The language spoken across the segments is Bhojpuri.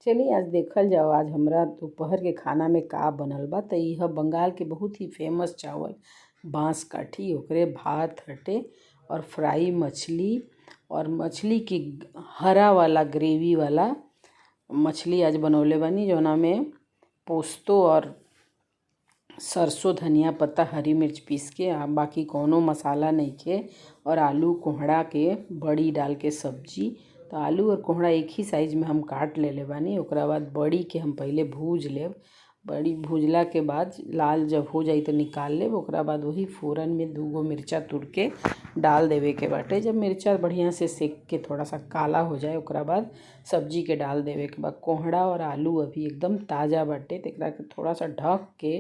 चलिए आज देखल जाओ आज हमरा दोपहर के खाना में का बनल बा। त यह बंगाल के बहुत ही फेमस चावल बांस काठी ओकरे भात हटे और फ्राई मछली और मछली की हरा वाला ग्रेवी वाला मछली आज बनौले बानी, जौना में पोस्तो और सरसों धनिया पत्ता हरी मिर्च पीस के बाकी कौनो मसाला नहीं के और आलू कोहड़ा के बड़ी डाल के सब्जी। तो आलू और कोहड़ा एक ही साइज में हम काट लेले बानी। ओकरा बाद बड़ी के हम पहले भूज लेब। बड़ी भूजला के बाद लाल जब हो जाई तो निकाल लेब। ओकरा बाद वही फोरन में 2 मिर्चा तुर के डाल देवे के बाटे। जब मिर्चा बढ़िया से सेक के थोड़ा सा काला हो जाए ओकरा बाद सब्जी के डाल देवे के बाद कोहड़ा और आलू अभी एकदम ताज़ा बाटे तो एकरा के थोड़ा सा ढक के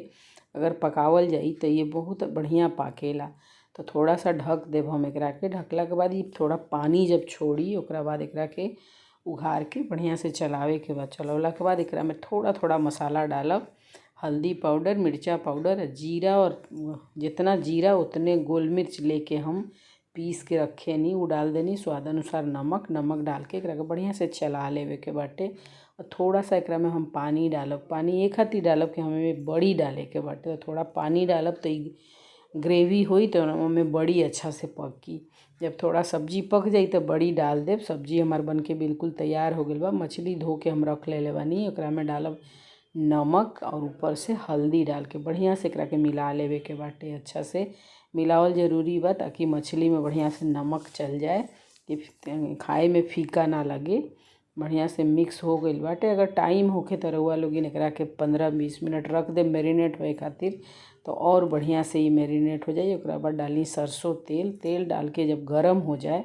अगर पकावल जाई तो ये बहुत बढ़िया पाकेला। तो थोड़ा सा ढक देब हम एकरा के। ढकला के बाद ये थोड़ा पानी जब छोड़ी ओकरा बाद एकरा के उघार के बढ़िया से चलावे के बाद चलौला के बाद एकरा में थोड़ा थोड़ा मसाला डालब। हल्दी पाउडर, मिर्चा पाउडर, जीरा और जितना जीरा उतने गोल मिर्च लेके हम पीस के रखे नी वो डाल देनी। स्वाद अनुसार नमक डाल के एकरा के बढ़िया से चला लेवे के बाटे। और थोड़ा सा एकरा में हम पानी डालब। पानी एक हाथी डालब कि हमें बड़ी डाले के बाटे। तो थोड़ा पानी डालब तो ग्रेवी हुई तो उनमें बड़ी अच्छा से पकी। जब थोड़ा सब्जी पक जाई तो बड़ी डाल देब। सब्जी हमार बन के बिल्कुल तैयार हो गई बा। मछली धो के हम रख ले बानी। एकरा में डालब नमक और ऊपर से हल्दी डाल के बढ़िया से एकरा के मिला लेवे के बाटे। अच्छा से मिलावल जरूरी बा ताकि मछली में बढ़िया से नमक चल जाए कि खाए में फीका ना लगे। बढ़िया से मिक्स हो गई बाटे। अगर टाइम होखे तो रउआ लोगिन एकरा के 15-20 मिनट रख दे मैरिनेट होए खातिर तो और बढ़िया से ये मैरिनेट हो जाए। ओकरा बाद डाली सरसों तेल डाल के जब गरम हो जाए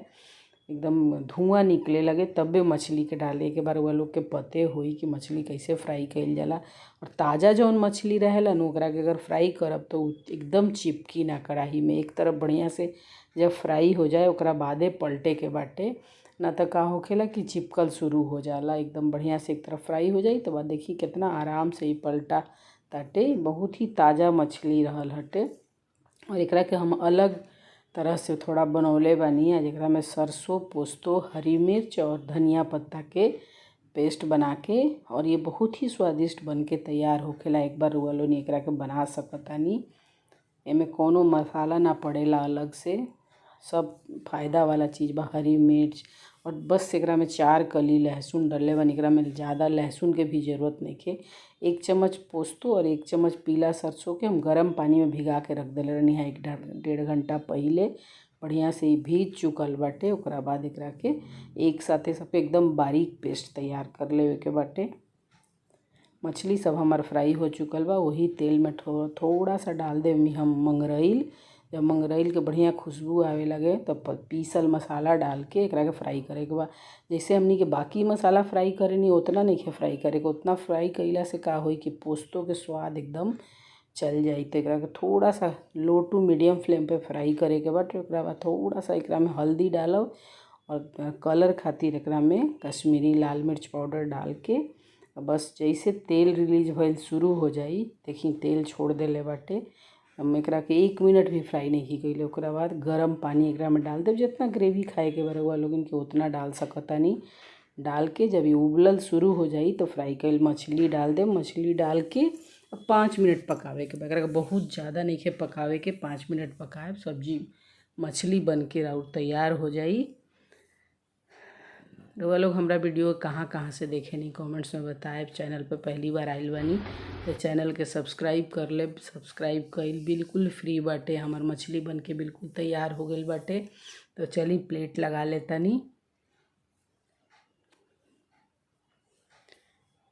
एकदम धुआं निकले लगे तबे मछली के डाले के बाद रउआ लोग के पते होई कि मछली कैसे फ्राई कइल जाला। और ताज़ा जौन मछली रहेला न ओकरा के अगर फ्राई करब तो एकदम चिपकी ना कढ़ाई में। एक तरफ बढ़िया से जब फ्राई हो जाए ओकरा बादे पलटे के बाटे, ना तो का होखेला कि चिपकल शुरू हो जाला। एकदम बढ़िया से एक तरफ फ्राई हो जाई तो बाद देखी कितना आराम से ही पलटा ताटे। बहुत ही ताज़ा मछली रहल हटे। और एकरा के हम अलग तरह से थोड़ा बनौले बानी। आज एकरा में सरसों, पोस्तो, हरी मिर्च और धनिया पत्ता के पेस्ट बना के और ये बहुत ही स्वादिष्ट बन के तैयार होखेला। एक बार रउआ लोग एकरा के बना सकतानी। एमे कोनो मसाला ना पड़ेला अलग से, सब फायदा वाला चीज़ बा। हरी मिर्च और बस एकरा में 4 कली लहसुन डलले बानी। एकरा में ज़्यादा लहसुन के भी ज़रूरत नइखे। 1 चम्मच पोस्तो और 1 चम्मच पीला सरसों के हम गर्म पानी में भिगा के रख देले रहनी है 1-1.5 घंटा पहले। बढ़िया से ही भीज चुकल बाटे। ओकरा बाद एकरा के एक साथे सब एकदम बारीक पेस्ट तैयार कर लेवे के बाटे। मछली सब हमार फ्राई हो चुकल बा। वही तेल में थोड़ा सा डाल दे हम मंगरैल। जब मंगरैल के बढ़िया खुशबू आवे लगे तब पीसल मसाला डाल के एकरा के फ्राई करे के बा। जैसे हमनी के बाकी मसाला फ्राई करेनी उतना नहीं फ्राई करे के। उतना फ्राई कइला से का होई कि पोस्तो के स्वाद एकदम चल जाई। तो एकरा के थोड़ा सा लो टू मीडियम फ्लेम पे फ्राई करे के बाटे। ओकरा बाद थोड़ा सा एकरा में हल्दी डालब और कलर खातिर एकरा में कश्मीरी लाल मिर्च पाउडर डाल के बस जैसे तेल रिलीज भइल शुरू हो जाई, देखी तेल छोड़ देले बाटे। हम एकरा के 1 मिनट भी फ्राई नहीं कइले। ओकरा बाद गरम पानी एकरा में डाल देब। जितना ग्रेवी खाए के बा रउआ लोगन के उतना डाल सकतानी। डाल के जब ये उबलल शुरू हो जाई तो फ्राई कइल मछली डाल देब। मछली डाल के 5 मिनट पकावे के बा। एकरा के बहुत ज़्यादा नहीं पकावे के, 5 मिनट पकाएब सब्जी मछली बन के और तैयार हो जाई। रउआ लोग हमरा वीडियो कहाँ से देखे नहीं कमेंट्स में बताएब। चैनल पे पहली बार आइल बानी तो चैनल के सब्सक्राइब कर लेब। सब्सक्राइब कइल बिल्कुल फ्री बाटे। हमार मछली बन के बिल्कुल तैयार हो गई बाटे। तो चली प्लेट लगा लेतानी।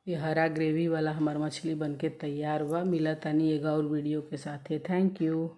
ये हरा ग्रेवी वाला हमार मछली बन के तैयार बा। मिला तानी एगो और वीडियो के साथे। Thank you.